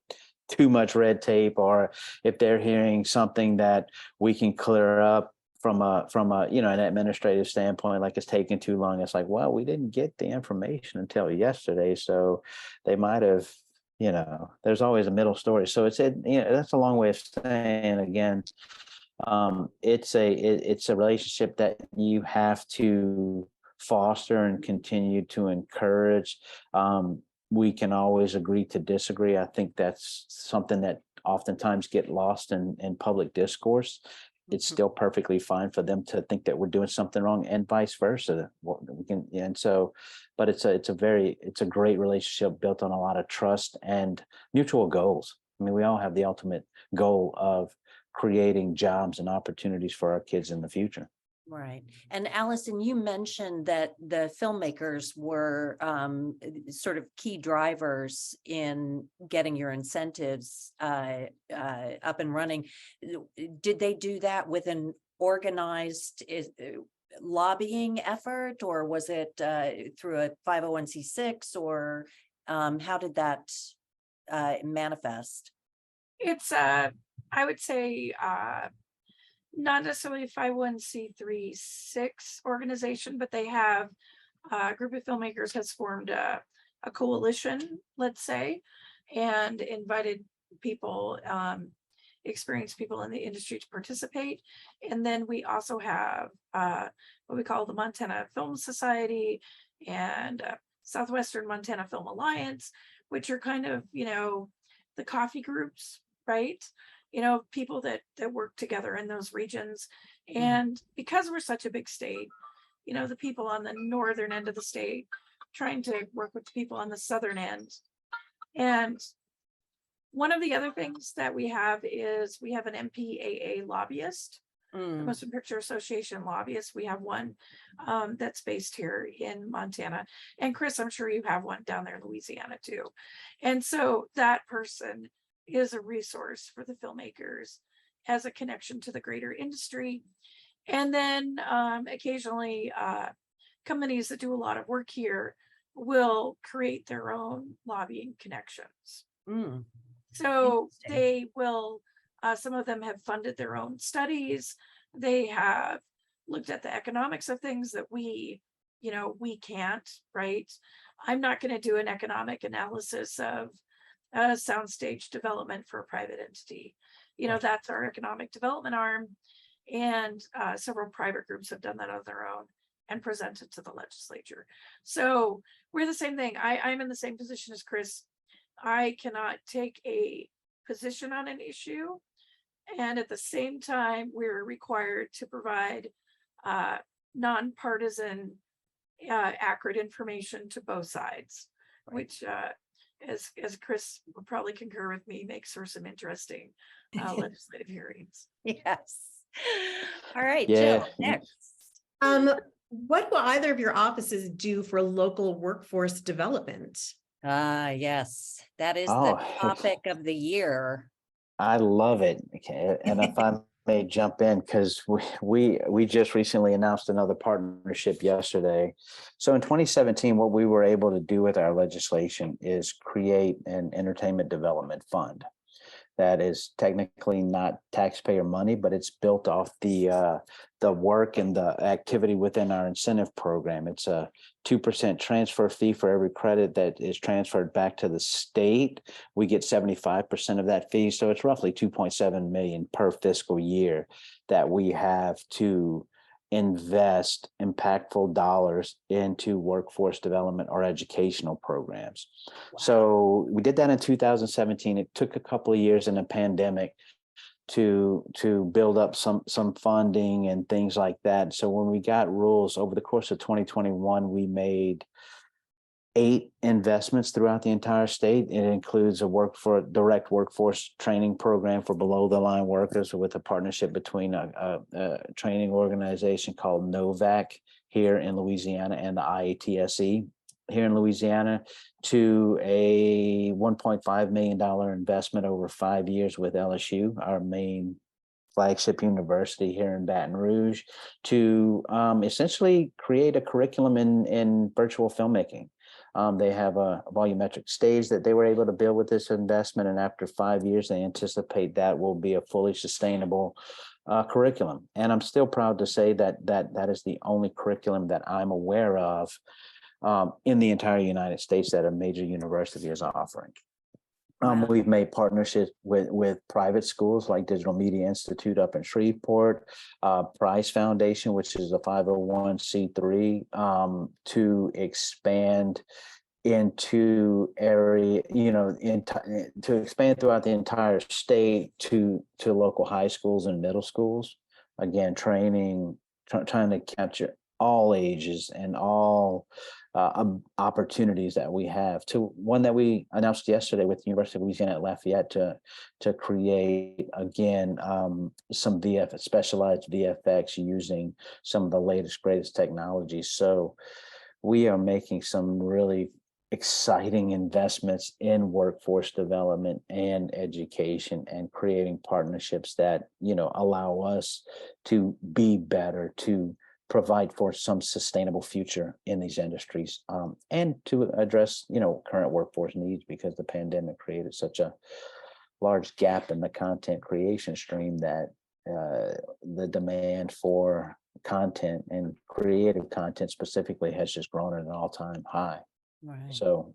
too much red tape, or if they're hearing something that we can clear up from a you know, an administrative standpoint, like it's taking too long, it's like, well, we didn't get the information until yesterday, so they might have, you know, there's always a middle story. So you know, that's a long way of saying, again, it's a relationship that you have to foster and continue to encourage. We can always agree to disagree. I think that's something that oftentimes get lost in public discourse. It's still perfectly fine for them to think that we're doing something wrong, and vice versa. We can, and so, but it's a great relationship built on a lot of trust and mutual goals. I mean, we all have the ultimate goal of creating jobs and opportunities for our kids in the future. Right. And Allison, you mentioned that the filmmakers were sort of key drivers in getting your incentives up and running. Did they do that with an organized lobbying effort, or was it through a 501c6, or how did that manifest? It's I would say not necessarily a 501c3 organization, but they have a group of filmmakers has formed a coalition, let's say, and invited people, experienced people in the industry to participate. And then we also have what we call the Montana Film Society and Southwestern Montana Film Alliance, which are kind of, you know, the coffee groups, right? You know, people that work together in those regions. And because we're such a big state, you know, the people on the northern end of the state trying to work with the people on the southern end. And one of the other things that we have is we have an MPAA lobbyist. Mm. Motion Picture Association lobbyists. We have one that's based here in Montana. And Chris, I'm sure you have one down there in Louisiana too. And so that person is a resource for the filmmakers, has a connection to the greater industry. And then occasionally companies that do a lot of work here will create their own lobbying connections. Mm. So Interesting. they will, some of them have funded their own studies. They have looked at the economics of things that we can't, right? I'm not going to do an economic analysis of soundstage development for a private entity. Right. That's our economic development arm. And several private groups have done that on their own and presented to the legislature. So we're the same thing. I'm in the same position as Chris. I cannot take a position on an issue. And at the same time, we're required to provide nonpartisan, accurate information to both sides, Right. which, as Chris would probably concur with me, makes for some interesting legislative hearings. Yes. All right, Yeah. Jill, next. What will either of your offices do for local workforce development? Yes, that is Oh, the topic of the year. I love it. Okay. And if I may jump in, because we just recently announced another partnership yesterday. So in 2017, what we were able to do with our legislation is create an entertainment development fund that is technically not taxpayer money, but it's built off the work and the activity within our incentive program. It's a 2% transfer fee for every credit that is transferred back to the state. We get 75% of that fee. So it's roughly 2.7 million per fiscal year that we have to invest impactful dollars into workforce development or educational programs. Wow. So we did that in 2017. It took a couple of years in a pandemic to build up some funding and things like that. So when we got rules over the course of 2021, we made 8 investments throughout the entire state. It includes a direct workforce training program for below the line workers with a partnership between a training organization called NOVAC here in Louisiana and the IATSE here in Louisiana, to a $1.5 million investment over 5 years with LSU, our main flagship university here in Baton Rouge, to essentially create a curriculum in virtual filmmaking. They have a volumetric stage that they were able to build with this investment, and after 5 years, they anticipate that will be a fully sustainable curriculum. And I'm still proud to say that is the only curriculum that I'm aware of in the entire United States that a major university is offering. Wow. We've made partnerships with private schools like Digital Media Institute up in Shreveport, Price Foundation, which is a 501c3, to expand into to expand throughout the entire state to local high schools and middle schools. Again, trying to capture all ages and all opportunities that we have. To one that we announced yesterday with the University of Louisiana at Lafayette to create again some specialized VFX using some of the latest greatest technologies. So we are making some really exciting investments in workforce development and education, and creating partnerships that allow us to be better, to provide for some sustainable future in these industries, and to address current workforce needs, because the pandemic created such a large gap in the content creation stream that the demand for content and creative content specifically has just grown at an all-time high. Right. So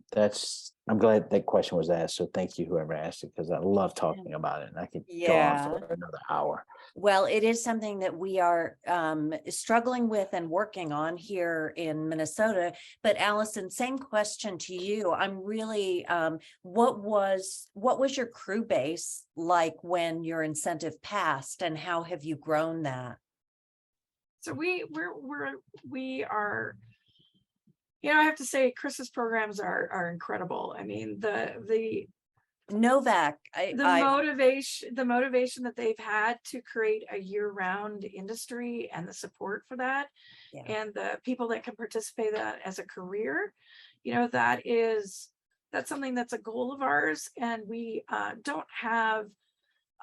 I'm glad that question was asked. So thank you, whoever asked it, because I love talking about it, and I could go on for another hour. Well, it is something that we are struggling with and working on here in Minnesota. But Allison, same question to you. I'm really, what was your crew base like when your incentive passed, and how have you grown that? So we are, I have to say, Chris's programs are incredible. I mean, the Novak, the motivation that they've had to create a year-round industry and the support for that, Yeah. and the people that can participate that as a career, you know, that's something that's a goal of ours. And we don't have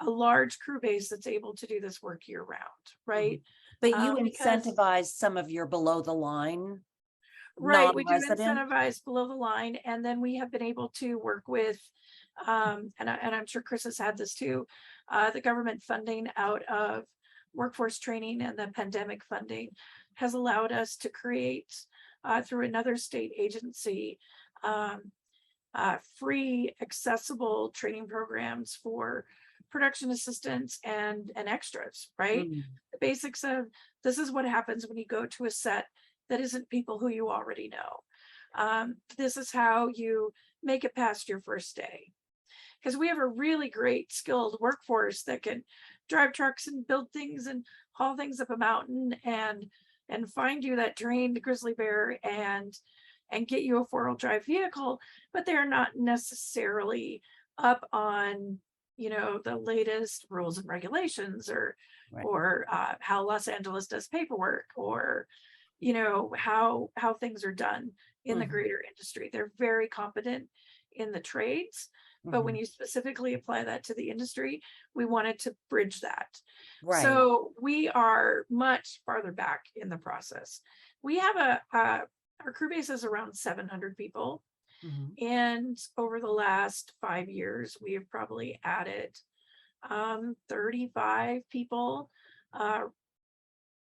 a large crew base that's able to do this work year round, right? but you Because- incentivize some of your below the line Right, we do non-resident. incentivize below the line, and then we have been able to work with, and I'm sure Chris has had this too, the government funding out of workforce training and the pandemic funding has allowed us to create, through another state agency, free, accessible training programs for production assistants and extras, right? Mm. The basics of this is what happens when you go to a set that isn't people who you already know. This is how you make it past your first day. Because we have a really great skilled workforce that can drive trucks and build things and haul things up a mountain and find you that trained grizzly bear and get you a 4-wheel drive vehicle, but they're not necessarily up on, you know, the latest rules and regulations or how Los Angeles does paperwork, or you know, how things are done in the greater industry. They're very competent in the trades, but when you specifically apply that to the industry, we wanted to bridge that. Right. So we are much farther back in the process. We have our crew base is around 700 people. And over the last 5 years, we have probably added 35 people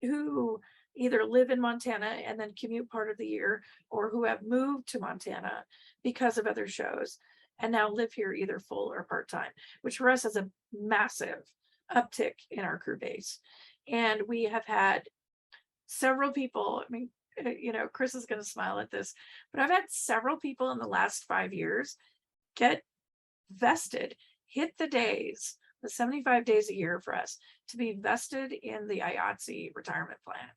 who either live in Montana and then commute part of the year, or who have moved to Montana because of other shows and now live here either full or part-time, which for us is a massive uptick in our crew base. And we have had several people, I mean, you know, Chris is going to smile at this, but I've had several people in the last 5 years get vested, hit the days, the 75 days a year for us to be vested in the IATSE retirement plan.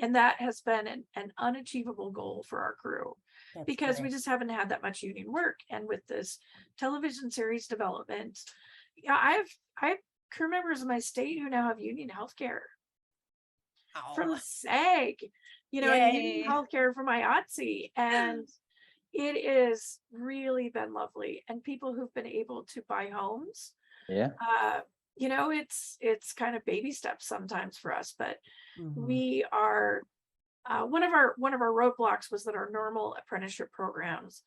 And that has been an unachievable goal for our crew. That's because great. we just haven't had that much union work. And with this television series development, yeah, I have crew members in my state who now have union healthcare from SAG, you know, and union Yay. healthcare from IATSE. And it is really been lovely. And people who've been able to buy homes, Yeah. you know, it's kind of baby steps sometimes for us, but Mhm. we are one of our roadblocks was that our normal apprenticeship programs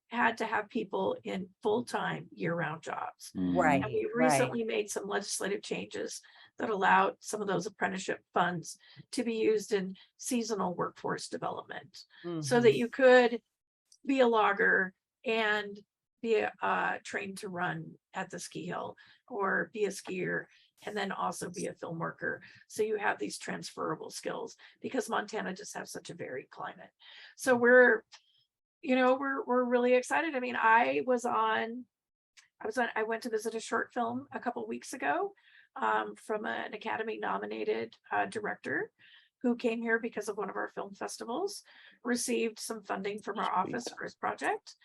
had to have people in full-time year-round jobs. Right. And we recently made some legislative changes that allowed some of those apprenticeship funds to be used in seasonal workforce development, so that you could be a logger and be trained to run at the ski hill, or be a skier and then also be a film worker. So you have these transferable skills, because Montana just has such a varied climate. So we're really excited. I mean, I went to visit a short film a couple weeks ago from an Academy nominated director who came here because of one of our film festivals, received some funding from our office for his project.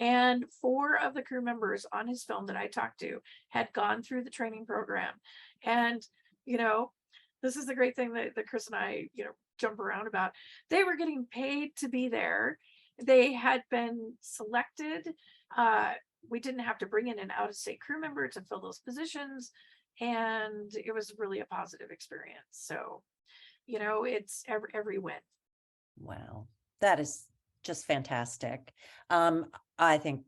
And 4 of the crew members on his film that I talked to had gone through the training program. And, you know, this is the great thing that Chris and I, you know, jump around about. They were getting paid to be there. They had been selected. We didn't have to bring in an out-of-state crew member to fill those positions. And it was really a positive experience. So, you know, it's every win. Wow, that is just fantastic. I think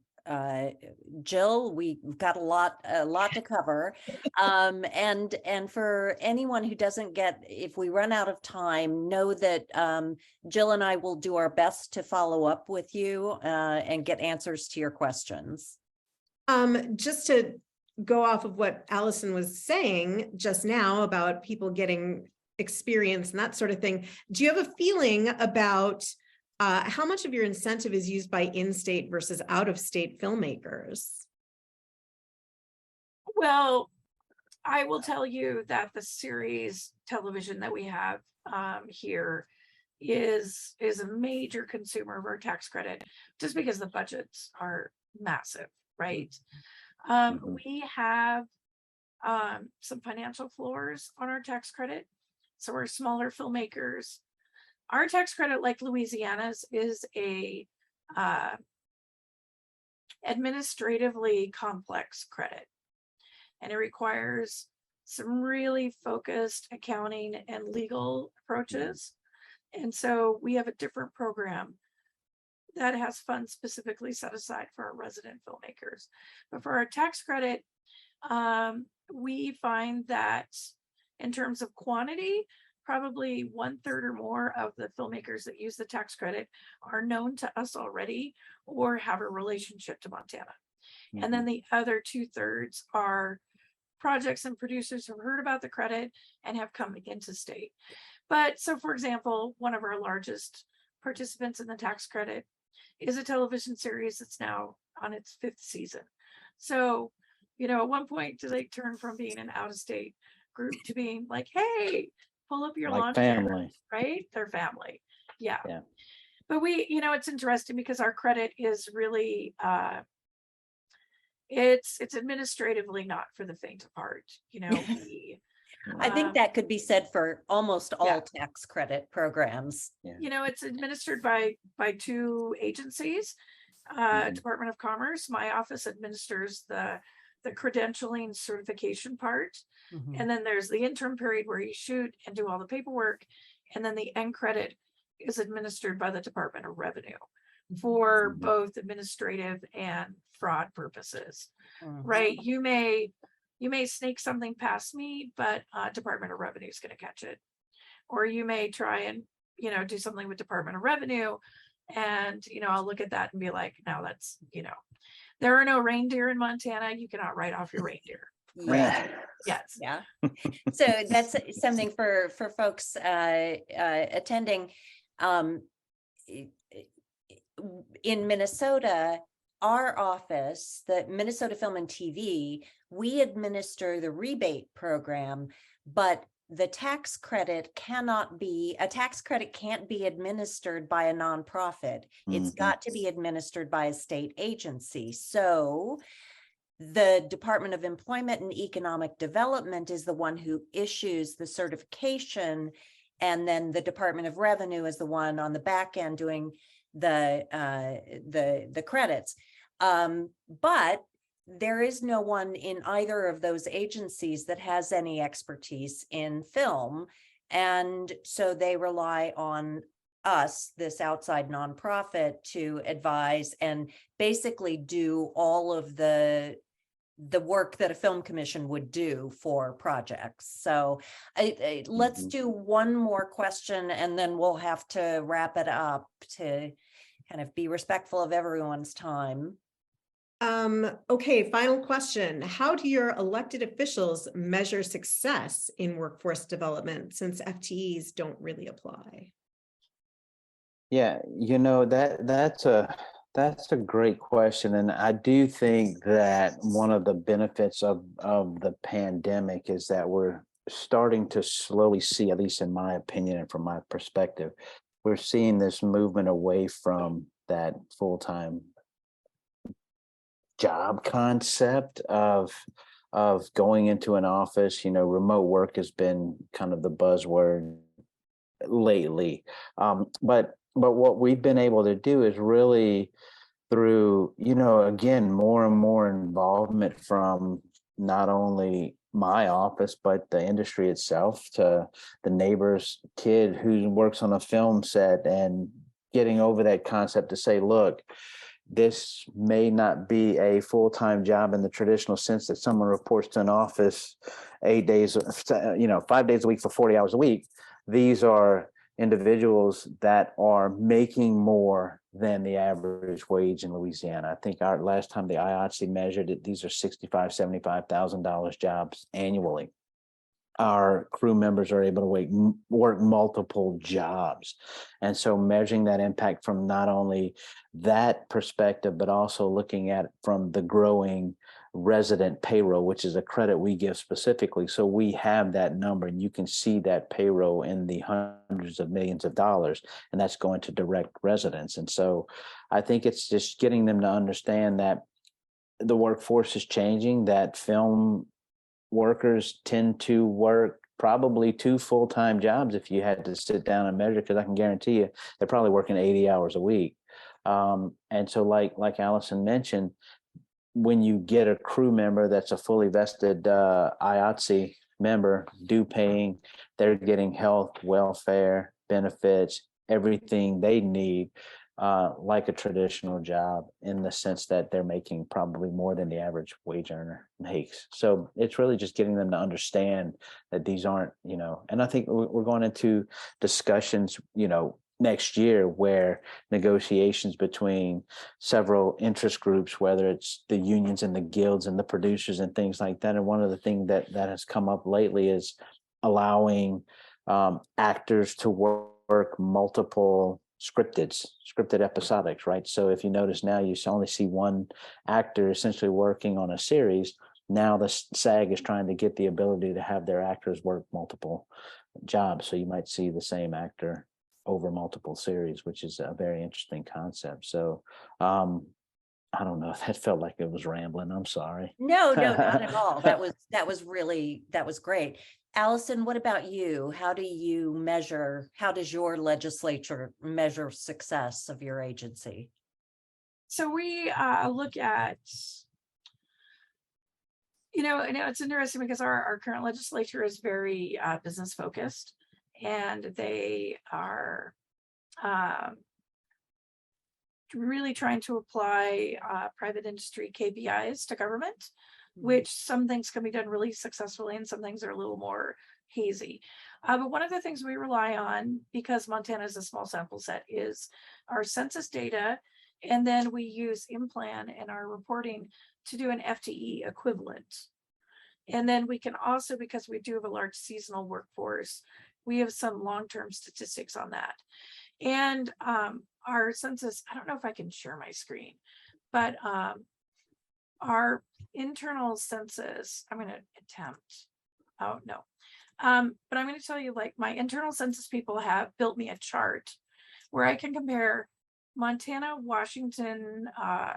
Jill, we've got a lot to cover. And for anyone who doesn't get, if we run out of time, know that Jill and I will do our best to follow up with you and get answers to your questions. Just to go off of what Allison was saying just now about people getting experience and that sort of thing, do you have a feeling about how much of your incentive is used by in-state versus out-of-state filmmakers? Well, I will tell you that the series television that we have here is a major consumer of our tax credit, just because the budgets are massive, right? Mhm. We have some financial floors on our tax credit. So we're smaller filmmakers. Our tax credit, like Louisiana's, is a administratively complex credit, and it requires some really focused accounting and legal approaches. And so we have a different program that has funds specifically set aside for our resident filmmakers. But for our tax credit, we find that in terms of quantity, probably 1/3 or more of the filmmakers that use the tax credit are known to us already or have a relationship to Montana. And then the other 2/3 are projects and producers who've heard about the credit and have come into state. But so, for example, one of our largest participants in the tax credit is a television series that's now on its 5th season. So, at one point, do they turn from being an out-of-state group to being like, hey, pull up your Like launch pad, family. right? They're family. Yeah. Yeah. But it's interesting because our credit is really, it's administratively not for the faint of heart. I think that could be said for almost all Yeah. tax credit programs. It's administered by 2 agencies. Mhm. Department of Commerce, my office administers the credentialing certification part. Mhm. And then there's the interim period where you shoot and do all the paperwork. And then the end credit is administered by the Department of Revenue for Mhm. both administrative and fraud purposes, Mhm. right? You may snake something past me, but Department of Revenue is going to catch it. Or you may try and, do something with Department of Revenue. And, I'll look at that and be like, no, that's, there are no reindeer in Montana. You cannot write off your reindeer. Right. Yes. Yeah. So that's something for folks attending. In Minnesota, our office, the Minnesota Film and TV, we administer the rebate program, but the tax credit can't be administered by a nonprofit. It's Mhm. got to be administered by a state agency. So the Department of Employment and Economic Development is the one who issues the certification, and then the Department of Revenue is the one on the back end doing the credits. But there is no one in either of those agencies that has any expertise in film, and so they rely on us, this outside nonprofit, to advise and basically do all of the work that a film commission would do for projects. So let's Mhm. do one more question and then we'll have to wrap it up to kind of be respectful of everyone's time. Okay, final question. How do your elected officials measure success in workforce development since FTEs don't really apply? Yeah, that's a great question. And I do think that one of the benefits of the pandemic is that we're starting to slowly see, at least in my opinion and from my perspective, we're seeing this movement away from that full-time job concept of going into an office. Remote work has been kind of the buzzword lately. But what we've been able to do is really through, again, more and more involvement from not only my office, but the industry itself, to the neighbor's kid who works on a film set, and getting over that concept to say, look, this may not be a full-time job in the traditional sense that someone reports to an office 8 days, 5 days a week for 40 hours a week. These are individuals that are making more than the average wage in Louisiana. I think our last time the IATSE measured it, these are $65,000, $75,000 jobs annually. Our crew members are able to work multiple jobs. And so measuring that impact from not only that perspective, but also looking at it from the growing resident payroll, which is a credit we give specifically. So we have that number, and you can see that payroll in the hundreds of millions of dollars, and that's going to direct residents. And so I think it's just getting them to understand that the workforce is changing, that film workers tend to work probably 2 full-time jobs if you had to sit down and measure, because I can guarantee you they're probably working 80 hours a week. And so like Allison mentioned, when you get a crew member that's a fully vested IATSE member, due paying, they're getting health, welfare, benefits, everything they need, like a traditional job, in the sense that they're making probably more than the average wage earner makes. So it's really just getting them to understand that these aren't, and I think we're going into discussions, next year, where negotiations between several interest groups, whether it's the unions and the guilds and the producers and things like that. And one of the things that has come up lately is allowing actors to work multiple scripted episodics, right? So if you notice now, you only see one actor essentially working on a series. Now the SAG is trying to get the ability to have their actors work multiple jobs. So you might see the same actor over multiple series, which is a very interesting concept. So I don't know if that felt like it was rambling. I'm sorry. No, not at all. That was great. Allison, what about you? How does your legislature measure success of your agency? So we look at, it's interesting because our current legislature is very business focused, and they are really trying to apply private industry KPIs to government, which some things can be done really successfully and some things are a little more hazy. But one of the things we rely on, because Montana is a small sample set, is our census data. And then we use IMPLAN in our reporting to do an FTE equivalent. And then we can also, because we do have a large seasonal workforce, we have some long-term statistics on that. And our census, I don't know if I can share my screen, but our internal census, I'm going to attempt. Oh, no. But I'm going to tell you, like, my internal census people have built me a chart where I can compare Montana, Washington,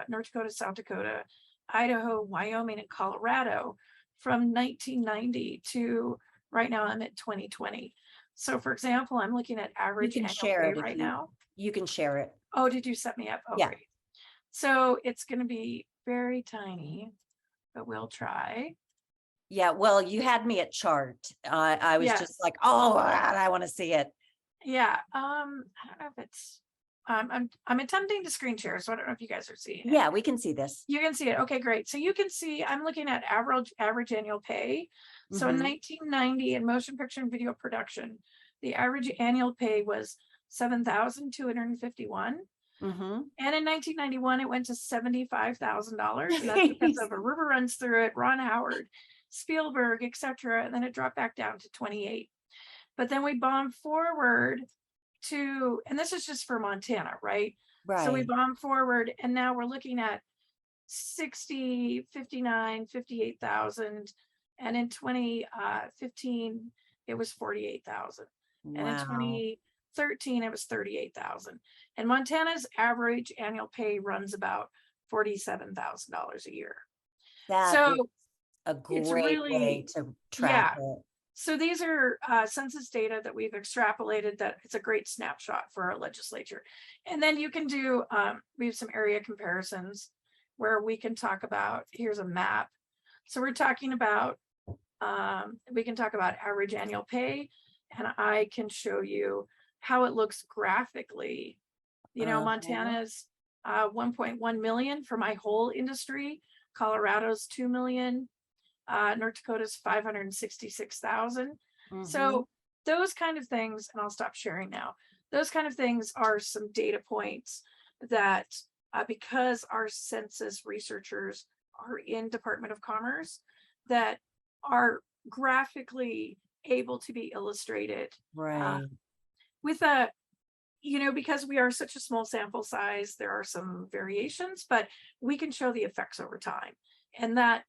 North Dakota, South Dakota, Idaho, Wyoming, and Colorado from 1990 to right now. I'm at 2020. So for example, I'm looking at average annual pay right now. You can share it. Oh, did you set me up? Oh, Yeah. great. So it's going to be very tiny, but we'll try. Yeah, well, you had me at chart. I was just like, oh, I want to see it. Yeah. I don't know if it's, I'm attempting to screen share, so I don't know if you guys are seeing it. Yeah, we can see this. You can see it. Okay, great. So you can see I'm looking at average annual pay. So in 1990 in motion picture and video production, the average annual pay was $7,251. And in 1991, it went to $75,000. And that's because of A River Runs Through It, Ron Howard, Spielberg, etc. And then it dropped back down to 28. But then we bombed forward to, and this is just for Montana, right? So we bombed forward, and now we're looking at 60, 59, 58,000. And in 2015, it was 48,000. And in 2013, it was 38,000. And Montana's average annual pay runs about $47,000 a year. That is a great way to track it. So these are census data that we've extrapolated, that it's a great snapshot for our legislature. And then you can do, we have some area comparisons where we can talk about, here's a map. So we're talking about, we can talk about average annual pay, and I can show you how it looks graphically. Montana's 1.1 million for my whole industry. Colorado's 2 million. North Dakota's 566,000. So those kind of things, and I'll stop sharing now. Those kind of things are some data points that because our census researchers are in Department of Commerce, that are graphically able to be illustrated. With a, because we are such a small sample size, there are some variations, but we can show the effects over time. And that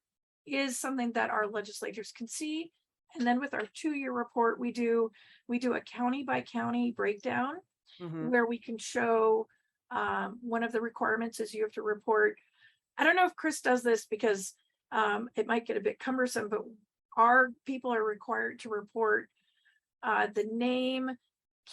is something that our legislators can see. And then with our 2-year report, we do a county by county breakdown where we can show one of the requirements is you have to report I don't know if Chris does this because it might get a bit cumbersome, but our people are required to report the name,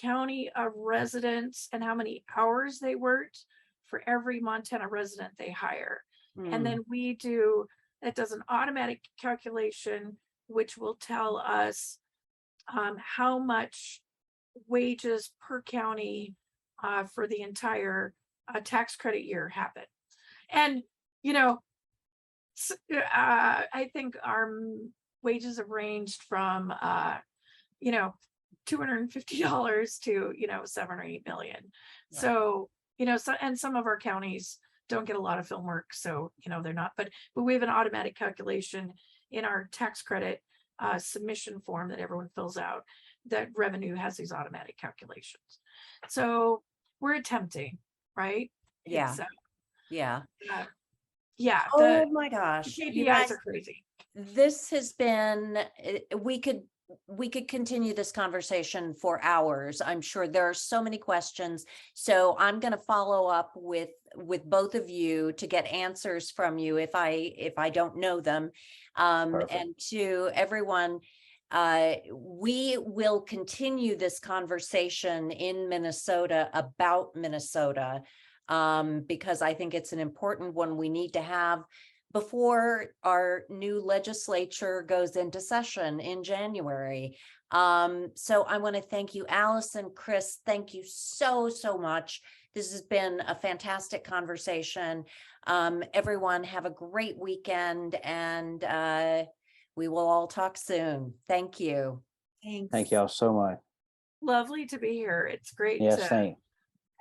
county of residence, and how many hours they worked for every Montana resident they hire. And then it does an automatic calculation, which will tell us how much wages per county for the entire tax credit year happen. And, I think our wages have ranged from, $250 to, 7 or 8 million. Right. So, and some of our counties don't get a lot of film work. So, they're not, but we have an automatic calculation in our tax credit submission form that everyone fills out, that revenue has these automatic calculations. So we're attempting, right? Yeah. It's, Yeah. yeah. Oh my gosh. The You KPIs guys, are crazy. this has been, we could continue this conversation for hours. I'm sure there are so many questions. So I'm going to follow up with both of you to get answers from you if I don't know them. And to everyone, we will continue this conversation in Minnesota about Minnesota, because I think it's an important one we need to have before our new legislature goes into session in January. So I want to thank you, Allison, Chris, thank you so much. This has been a fantastic conversation. Everyone have a great weekend, and we will all talk soon. Thank you. Thanks. Thank y'all so much. Lovely to be here. It's great Yes, to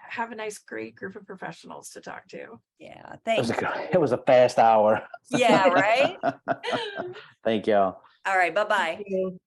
have a nice, great group of professionals to talk to. Yeah, it was a fast hour. Yeah, right? Thank y'all. All right, bye-bye. Thank you.